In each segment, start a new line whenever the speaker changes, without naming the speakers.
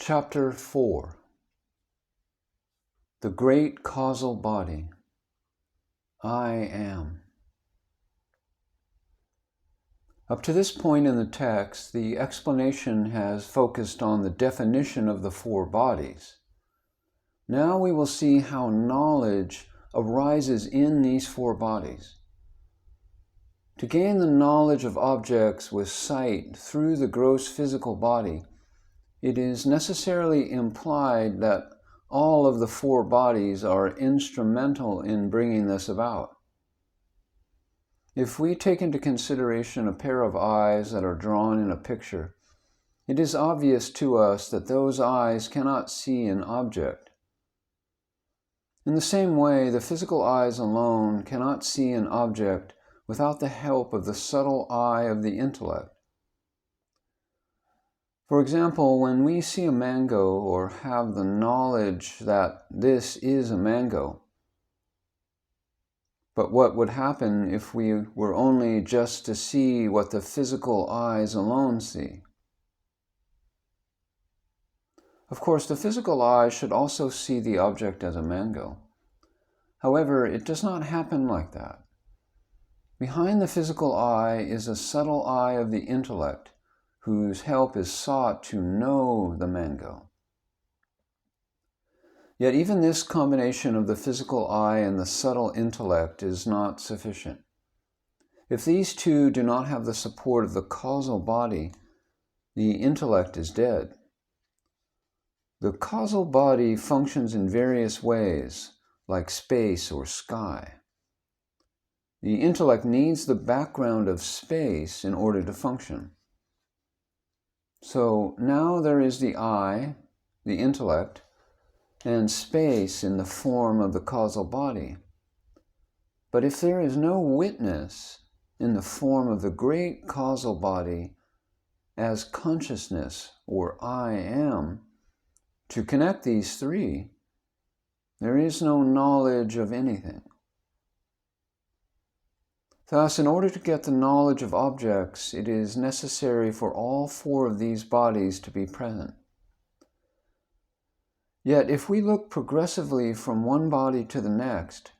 Chapter 4. The Great Causal Body. I am. Up to this point in the text, the explanation has focused on the definition of the four bodies. Now we will see how knowledge arises in these four bodies. To gain the knowledge of objects with sight through the gross physical body, it is necessarily implied that all of the four bodies are instrumental in bringing this about. If we take into consideration a pair of eyes that are drawn in a picture, it is obvious to us that those eyes cannot see an object. In the same way, the physical eyes alone cannot see an object without the help of the subtle eye of the intellect. For example, when we see a mango or have the knowledge that this is a mango, but what would happen if we were only just to see what the physical eyes alone see? Of course, the physical eye should also see the object as a mango. However, it does not happen like that. Behind the physical eye is a subtle eye of the intellect, whose help is sought to know the mango. Yet even this combination of the physical eye and the subtle intellect is not sufficient. If these two do not have the support of the causal body, the intellect is dead. The causal body functions in various ways, like space or sky. The intellect needs the background of space in order to function. So now there is the I, the intellect, and space in the form of the causal body. But if there is no witness in the form of the great causal body as consciousness or I am, to connect these three, there is no knowledge of anything. Thus, in order to get the knowledge of objects, it is necessary for all four of these bodies to be present. Yet, if we look progressively from one body to the next,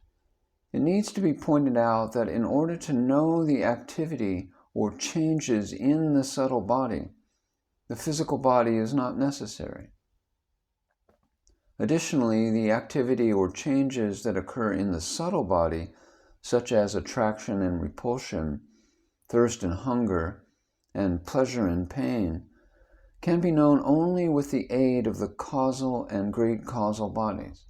it needs to be pointed out that in order to know the activity or changes in the subtle body, the physical body is not necessary. Additionally, the activity or changes that occur in the subtle body, such as attraction and repulsion, thirst and hunger, and pleasure and pain, can be known only with the aid of the causal and great causal bodies.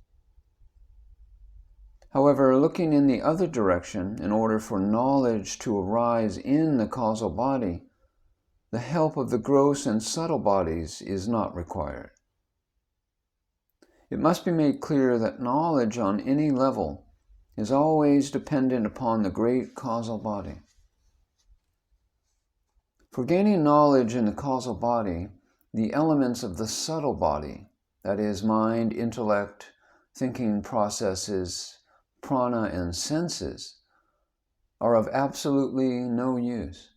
However, looking in the other direction, in order for knowledge to arise in the causal body, the help of the gross and subtle bodies is not required. It must be made clear that knowledge on any level is always dependent upon the great causal body. For gaining knowledge in the causal body, the elements of the subtle body, that is, mind, intellect, thinking processes, prana, and senses, are of absolutely no use.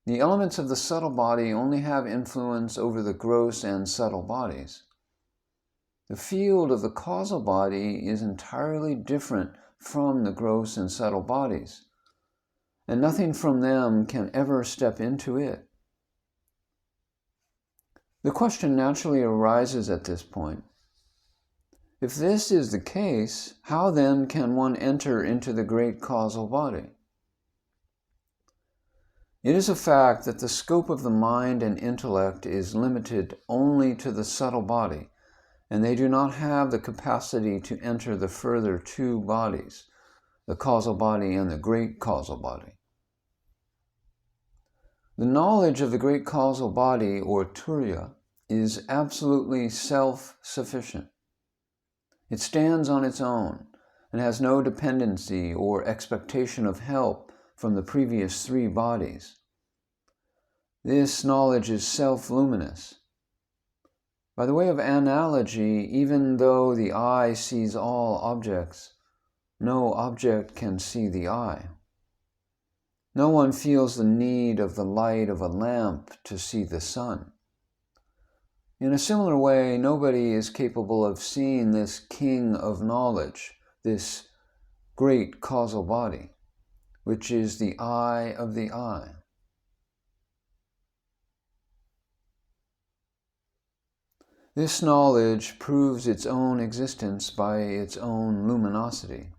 The elements of the subtle body only have influence over the gross and subtle bodies. The field of the causal body is entirely different from the gross and subtle bodies, and nothing from them can ever step into it. The question naturally arises at this point. If this is the case, how then can one enter into the great causal body? It is a fact that the scope of the mind and intellect is limited only to the subtle body, and they do not have the capacity to enter the further two bodies, the causal body and the great causal body. The knowledge of the great causal body, or turiya, is absolutely self-sufficient. It stands on its own and has no dependency or expectation of help from the previous three bodies. This knowledge is self-luminous. By the way of analogy, even though the eye sees all objects, no object can see the eye. No one feels the need of the light of a lamp to see the sun. In a similar way, nobody is capable of seeing this king of knowledge, this great causal body, which is the eye of the eye. This knowledge proves its own existence by its own luminosity.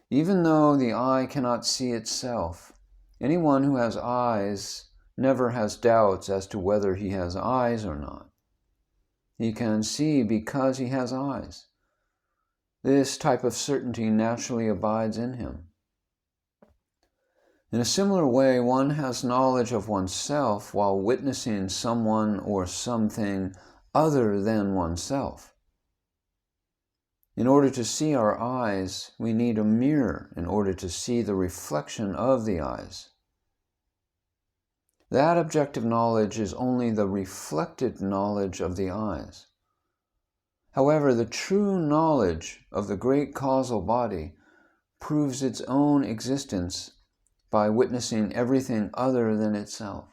Even though the eye cannot see itself, anyone who has eyes never has doubts as to whether he has eyes or not. He can see because he has eyes. This type of certainty naturally abides in him. In a similar way, one has knowledge of oneself while witnessing someone or something other than oneself. In order to see our eyes, we need a mirror in order to see the reflection of the eyes. That objective knowledge is only the reflected knowledge of the eyes. However, the true knowledge of the great causal body proves its own existence by witnessing everything other than itself.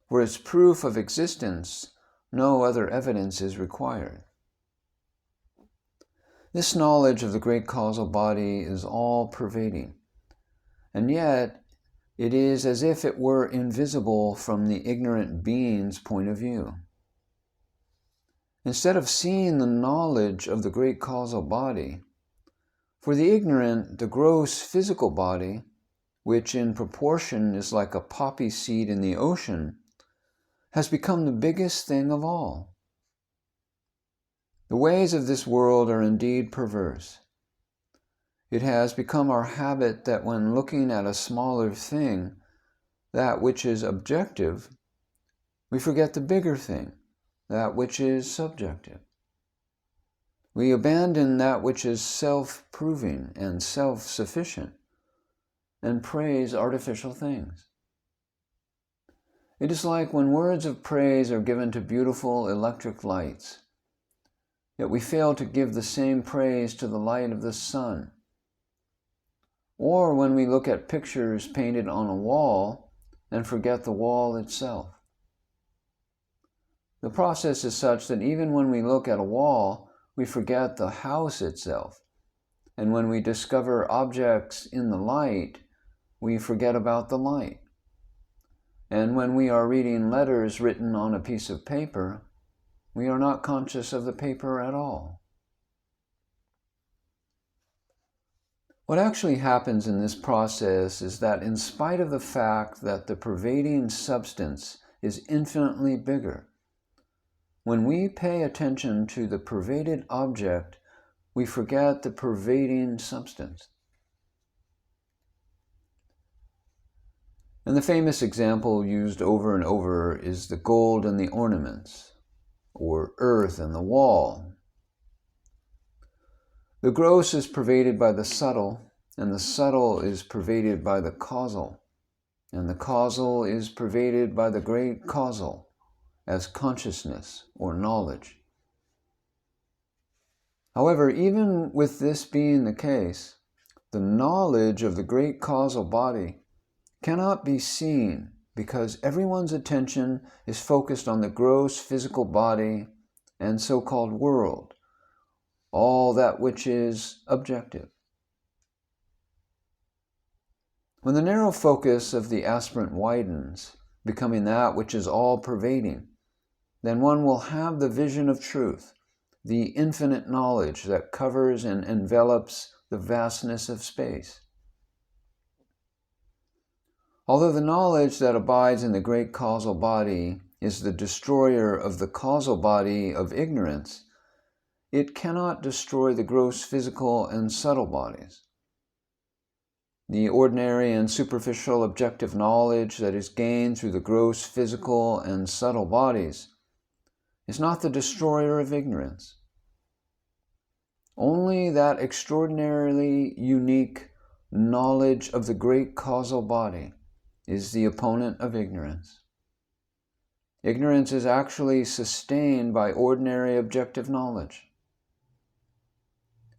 For its proof of existence, no other evidence is required. This knowledge of the great causal body is all-pervading, and yet it is as if it were invisible from the ignorant being's point of view. Instead of seeing the knowledge of the great causal body, for the ignorant, the gross physical body, which in proportion is like a poppy seed in the ocean, has become the biggest thing of all. The ways of this world are indeed perverse. It has become our habit that when looking at a smaller thing, that which is objective, we forget the bigger thing, that which is subjective. We abandon that which is self-proving and self-sufficient and praise artificial things. It is like when words of praise are given to beautiful electric lights, yet we fail to give the same praise to the light of the sun. Or when we look at pictures painted on a wall and forget the wall itself. The process is such that even when we look at a wall, we forget the house itself. And when we discover objects in the light, we forget about the light. And when we are reading letters written on a piece of paper, we are not conscious of the paper at all. What actually happens in this process is that in spite of the fact that the pervading substance is infinitely bigger, when we pay attention to the pervaded object, we forget the pervading substance. And the famous example used over and over is the gold and the ornaments, or earth and the wall. The gross is pervaded by the subtle, and the subtle is pervaded by the causal, and the causal is pervaded by the great causal as consciousness or knowledge. However, even with this being the case, the knowledge of the great causal body cannot be seen because everyone's attention is focused on the gross physical body and so-called world, all that which is objective. When the narrow focus of the aspirant widens, becoming that which is all-pervading, then one will have the vision of truth, the infinite knowledge that covers and envelops the vastness of space. Although the knowledge that abides in the great causal body is the destroyer of the causal body of ignorance, it cannot destroy the gross physical and subtle bodies. The ordinary and superficial objective knowledge that is gained through the gross physical and subtle bodies is not the destroyer of ignorance. Only that extraordinarily unique knowledge of the great causal body is the opponent of ignorance. Ignorance is actually sustained by ordinary objective knowledge.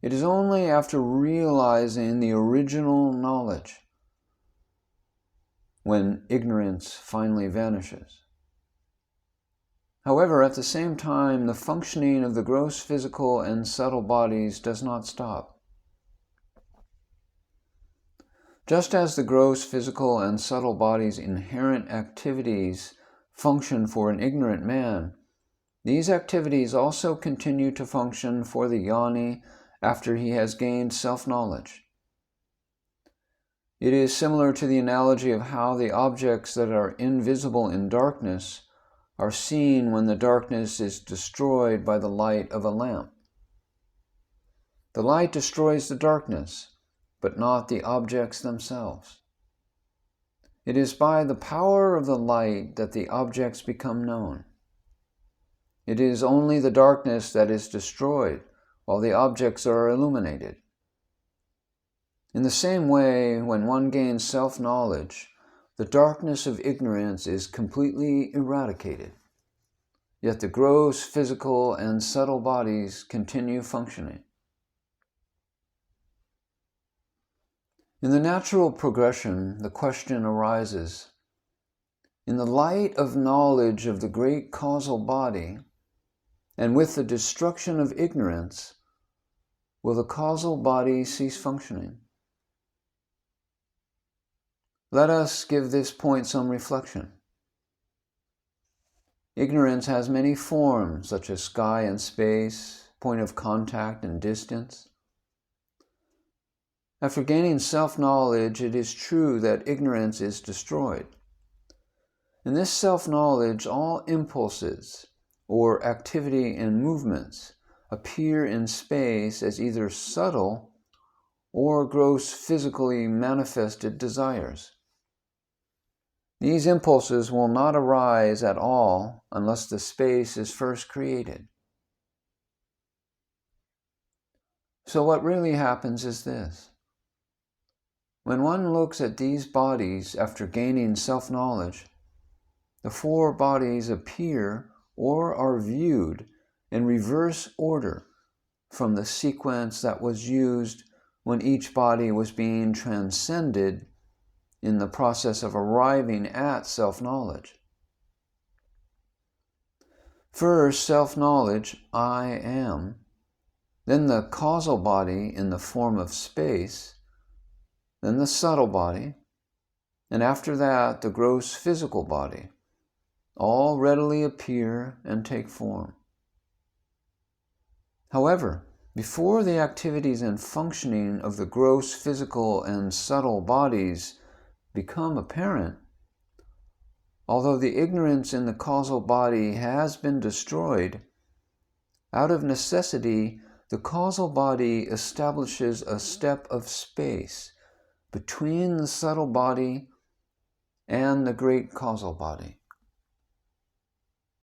It is only after realizing the original knowledge when ignorance finally vanishes. However, at the same time, the functioning of the gross physical and subtle bodies does not stop. Just as the gross physical and subtle body's inherent activities function for an ignorant man, these activities also continue to function for the jnani after he has gained self-knowledge. It is similar to the analogy of how the objects that are invisible in darkness are seen when the darkness is destroyed by the light of a lamp. The light destroys the darkness, but not the objects themselves. It is by the power of the light that the objects become known. It is only the darkness that is destroyed, while the objects are illuminated. In the same way, when one gains self-knowledge, the darkness of ignorance is completely eradicated, yet the gross physical and subtle bodies continue functioning. In the natural progression, the question arises, in the light of knowledge of the great causal body, and with the destruction of ignorance, will the causal body cease functioning? Let us give this point some reflection. Ignorance has many forms, such as sky and space, point of contact and distance. After gaining self-knowledge, it is true that ignorance is destroyed. In this self-knowledge, all impulses, or activity and movements, appear in space as either subtle or gross physically manifested desires. These impulses will not arise at all unless the space is first created. So what really happens is this. When one looks at these bodies after gaining self-knowledge, the four bodies appear or are viewed in reverse order from the sequence that was used when each body was being transcended in the process of arriving at self-knowledge. First, self-knowledge, I am, then the causal body in the form of space, then the subtle body, and after that the gross physical body, all readily appear and take form. However, before the activities and functioning of the gross physical and subtle bodies become apparent, although the ignorance in the causal body has been destroyed, out of necessity, the causal body establishes a step of space between the subtle body and the great causal body.